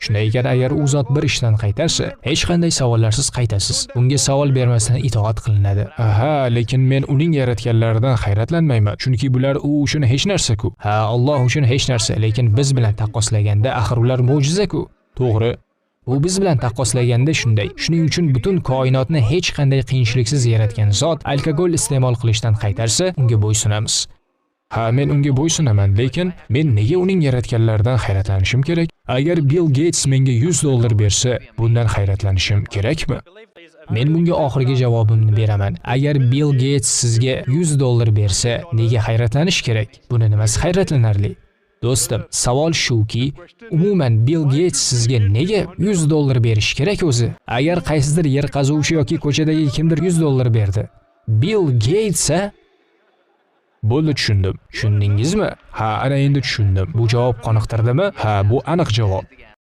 Shunday ekan, agar u zot bir ishdan qaytarsa, hech qanday savollarsiz qaytasiz. Unga savol bermasdan itoat qilinadi. Aha, lekin men uning yaratganlaridan hayratlanmayman, chunki bular u uchun hech narsa-ku. Ha, Alloh uchun hech narsa, lekin biz bilan taqqoslaganda axir ular mo'jiza-ku. To'g'ri. U biz bilan taqqoslaganda shunday. Shuning uchun butun koinotni hech qanday qiyinchiliksiz yaratgan zot alkogol iste'mol qilishdan qaytarsa, unga bo'ysunamiz. Ha, men unga bo'ysunaman, lekin men nega uning yaratganlaridan hayratlanishim kerak? Agar Bill Gates menga $100 bersa, bundan hayratlanishim kerakmi? Men bunga oxirgi javobimni beraman. Agar Bill Gates sizga $100 bersa, nega hayratlanish kerak? Buni nimasi hayratlanarli? Do'stim, savol shuki, umuman Bill Gates sizga nega $100 berish kerak o'zi? Agar qaysidir yer qazuvchi yoki ko'chadagi kimdir $100 berdi, Bill Gates bo'ldi, tushundim. Tushundingizmi? Ha, ana endi tushundim. Bu javob qoniqtirdimi? Ha, bu aniq javob.